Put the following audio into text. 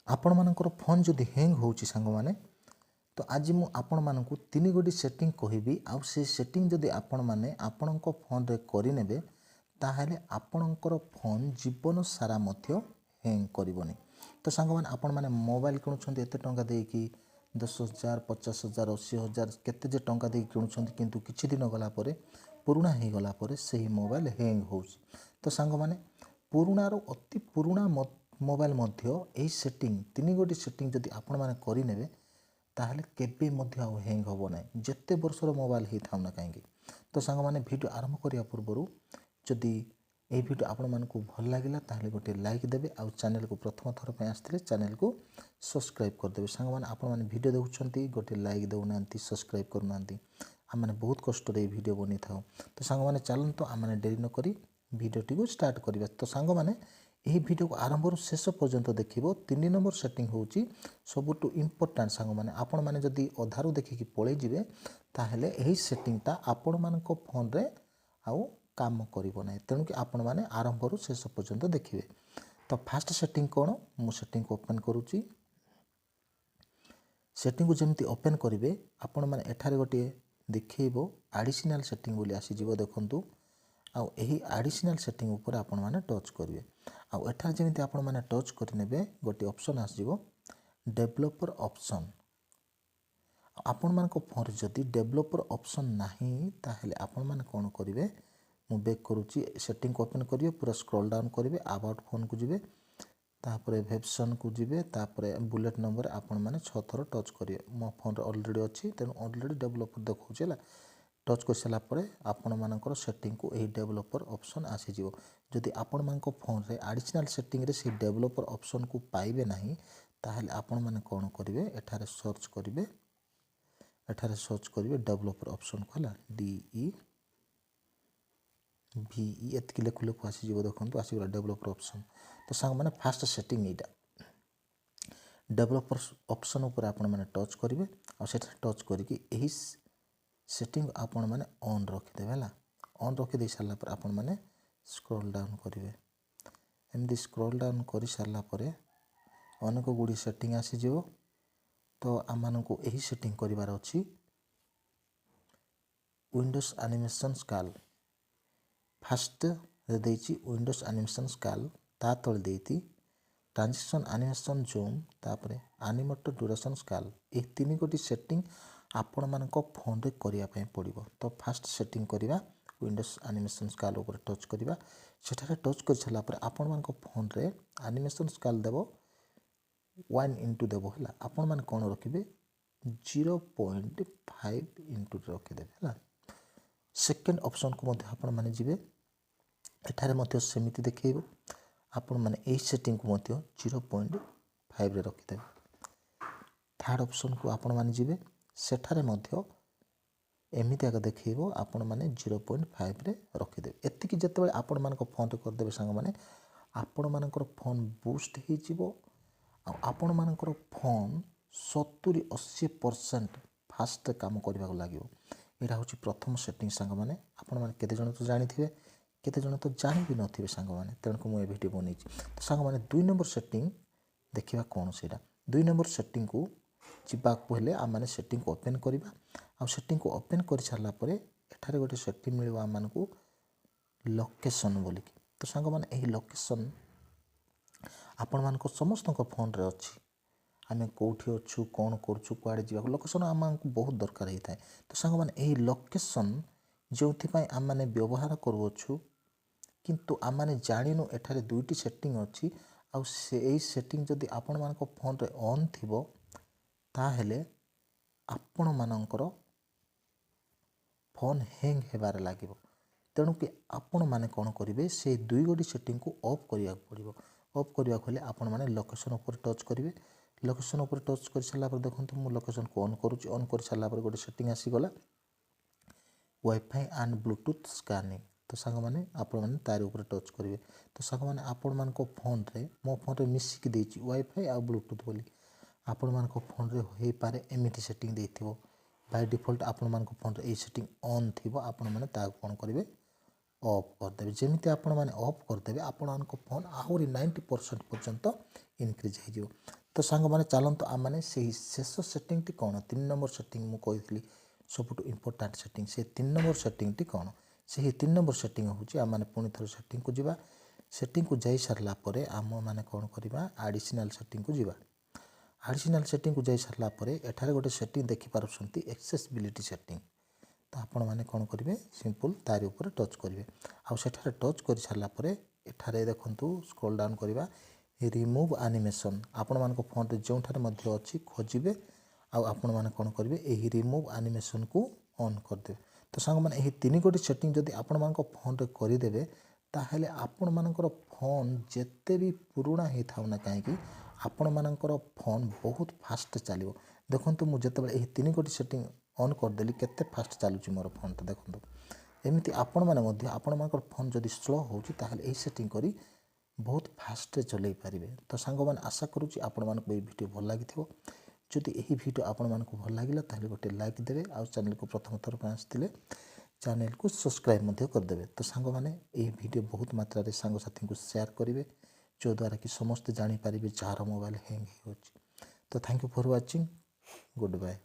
आपण मानकर फोन जदि हैंग होउची सांग माने तो आज मु आपण मानकु तीन गोटी सेटिंग कहबी आउ से सेटिंग जदि आपण माने आपणको फोन रे करि नेबे ताहेले आपणकर फोन जीवन सारा मध्य हैंग करबोनी। तो सांग माने आपण माने मोबाइल किणुछंती एते टंका देकी 10,000 50,000 80,000 केते जे टंका देकी किणुछंती किंतु किछि दिन गला परे पुराना हे गला परे सही मोबाइल हैंग होउची। तो सांग माने पुराना रो अति पुराना मोबाइल मध्य एही सेटिंग तीन गोटी सेटिंग जदि आपण माने करि नेबे ताहले केबे मध्य आउ हैंग होबो नै जेते वर्षर मोबाइल हे थाउ ना काहेकि। तो सांग माने वीडियो आरंभ करिया पूर्वरु जदि एही वीडियो आपण मानकु भल लागिला ताहले गोटे लाइक देबे आउ चैनल को प्रथम थर पे आस्थिले चैनल को सब्सक्राइब कर देबे। सांग माने आपण माने वीडियो देखुछंती गोटे लाइक देउ नांती सब्सक्राइब करू नांती हम माने बहुत कष्ट रे वीडियो बनी थाउ। तो सांग माने चलन तो हम माने देरी न करी वीडियोटी को स्टार्ट करिबा। तो सांग माने एही वीडियो को आरंभ रु शेष पर्यंत देखिबो। 3 नंबर सेटिंग होउची सबुटु इंपोर्टेंट सांग माने आपण माने जदि अधारु देखि पळे जिवे ताहले एही सेटिंग ता आपण मानको फोन रे आउ काम करिवो नै तेणु कि आपण माने आरंभ रु शेष पर्यंत देखिबे। तो फास्ट सेटिंग कोन मु सेटिंग को ओपन करूची। सेटिंग को जेमति ओपन करिवे आपण माने एठारे गोटे देखिबो एडिशनल सेटिंग बोली आसी जिवो देखंतु आउ एही एडिशनल सेटिंग ऊपर आपण माने टच करिवे। आउ एठारे जेमति आपण माने टच करि नेबे गोटे ऑप्शन आसी जिवो डेवलपर ऑप्शन। आपण मानको फोन रे जदि डेवलपर ऑप्शन नाही ताहेले आपण माने कोन करिवे मु बैक करूची सेटिंग को ओपन करिवे पूरा स्क्रॉल डाउन करिवे अबाउट फोन को जिवे तापरे वेबसन को जिवे तापरे बुलेट नंबर आपण माने 6 थर टच करिवे। मो फोन रे ऑलरेडी अछि तेनु ऑलरेडी डेवलपर देखौछ हला टच कर सला परे आपण मानकर सेटिंग को एही डेवलपर ऑप्शन आसी जिवो। जदि आपण मानको फोन रे एडिशनल सेटिंग रे से डेवलपर ऑप्शन को पाइबे नाही ताहेले आपण माने कोन करिवे एठारे सर्च करिवे डेवलपर ऑप्शन को हला DE VE एतकी लेखु लेखु आसी जिवो देखंतु आसी गला डेवलपर ऑप्शन। तो सांग माने फास्ट सेटिंग एटा डेवलपर ऑप्शन ऊपर आपण माने टच करिवे आ सेटा टच करिकि एही सेटिंग आपण माने ऑन रखि देबे हला। ऑन रखि दे साला पर आपण माने स्क्रॉल डाउन करिवे एमदी स्क्रॉल डाउन करि साला परे अनेक गुडी सेटिंग आसी जिवो। तो आमान को एही सेटिंग करिवार अछि विंडोज एनिमेशन स्काल फास्ट रे देछि विंडोज एनिमेशन स्काल ता तळ देति ट्रांजिशन एनिमेशन जूम तापरे एनिमेटेड ड्यूरेशन स्काल ए तीन गोटी सेटिंग आपण मानको फोन रे करिया पय पड़िबो। तो फास्ट सेटिंग करिवा विंडोज एनिमेशन स्काल ऊपर टच करिवा सेठारे टच कर छला पर आपण मानको फोन रे एनिमेशन स्काल देबो 1 इंटू देबो हला आपण मान कोन रखिबे 0.5 इंटू रखि देबे हला। सेकंड ऑप्शन को मध्ये आपण माने जिवे एठारे मध्ये सेमिति देखैबो आपण माने एही सेटिंग को मध्ये 0.5 रे रखि देबे। थर्ड ऑप्शन को आपण माने जिवे सेठारे मध्ये एमिति आगे देखैबो आपण माने 0.5 रे रखि देबे। एतिकी जते आपण मानको फोन रे कर देबे संग माने आपण मानकर फोन बूस्ट हे जिवो आ आपण मानकर फोन 70-80% फास्ट काम करबा को लागिवो। एटा होची प्रथम सेटिंग संग माने आपण माने केते जण तो जानिथिबे केते जण तो जानि भी नथिबे संग माने तेणु को मु ए वीडियो बनेछि। तो संग माने 2 नंबर सेटिंग देखिबा कोन सेटा 2 नंबर सेटिंग को चिपा पहले आ माने सेटिंग को ओपन करिबा आ सेटिंग को ओपन कर छाला परे एठारे गोटे सेटिंग मिलवा मानकु लोकेशन बोली। तो संग माने एही लोकेशन आपण मानको समस्त को फोन रे अछि आमे कोठी अछु कोन करछु कुआडे जिबा लोकेशन आमांकु बहुत दरकार हेइ थाए। तो संग माने एही लोकेशन जोथि पय आम माने व्यवहार करवछु किंतु आम माने जानिनु एठारे दुईटी सेटिंग अछि आ से एही सेटिंग जदि आपण मानको फोन रे ऑन थिबो ताहेले आपण मानकर फोन हैंग हेबार लागिवो। तेणु कि आपण माने कोन करिवे से दुई गोटी सेटिंग को ऑफ करिया पड़िवो। ऑफ करिया खोले आपण माने लोकेशन ऊपर टच करिवे लोकेशन ऊपर टच कर साला पर देखंतु मु लोकेशन को ऑन करूची ऑन कर साला पर गोटे सेटिंग आसी गला वाईफाई एंड ब्लूटूथ स्कैनिंग। तो संग माने आपण माने तार ऊपर टच करिवे। तो संग माने आपण मान को फोन रे मो फोन रे मिसिक देछि वाईफाई आ ब्लूटूथ बोली आपण मान को फोन रे होई पारे एमिति सेटिंग देथिबो। बाय डिफॉल्ट आपण मान को फोन रे ए सेटिंग ऑन थिबो आपण माने ता कोन करिवे ऑफ कर देबे। जेमिति आपण माने ऑफ कर देबे आपण मान को फोन आहुरी 90% पर्यंत इनक्रीज हे जिवो। तो सांग मैंने चलत आम मैंने से शेष सेटिंगटी कौन 3 नंबर सेटिंग मु कही सबुठ इम्पोर्टाट सेटिंग से 3 नंबर सेटिंगटी कौन से 3 नंबर सेटिंग हूँ आम मैंने पुणी थर सेटिंग को जावा सेटिंग को जाई सारला परे आम मैंने कौन करवा एडिशनल सेटिंग को जावा एडिशनल सेटिंग को जाई सारला परे एठारे गोटे सेटिंग देखि पारुछंती एक्सेसिबिलिटी सेटिंग तो आपण मैंने कौन करेंगे सिंपल तारी ऊपर टच करेंगे आउ सेठारे टच कर सारा परे एठारे देखंतु स्क्रॉल डाउन करवा रिमूव एनिमेशन आपण मान फोन रे जो ठारे अच्छी खोजे आउ आपण मैंने कौन करेंगे यही रिमूव एनिमेशन को ऑन करदे तो सांग मैंने यही 3 गोटी सेटिंग जदि आपण मान फोन रे करदेवे ताहले आपण मानकर फोन जेते भी पुराना ही थाउ ना कहीं आपण मानकर फोन बहुत फास्ट चलो देखो मुझे यही 3 गोटी सेटिंग ऑन करदेली केते फास्ट चलुची मोर फोन तो देखो एमती आपण मैंने आपण मानकर फोन जदि स्लो होची ताहले एही सेटिंग करी बहुत फास्ट चलई पारिबे तो सांग मैंने आशा करूची आपण मानक ए वीडियो भल लागिथिबो जदि यही वीडियो आपण मानक भल लागिला ताहले गोटे लाइक देबे आ चैनल को प्रथम थर पर आसिथिले चैनल को सब्सक्राइब मध्य करदेबे तो सांग मैंने ये वीडियो बहुत मात्रा रे सांग साथी को शेयर करेंगे जो द्वारा कि समस्त जानी पारिबे जार मोबाइल हैंग होची तो thank you for watching good bye.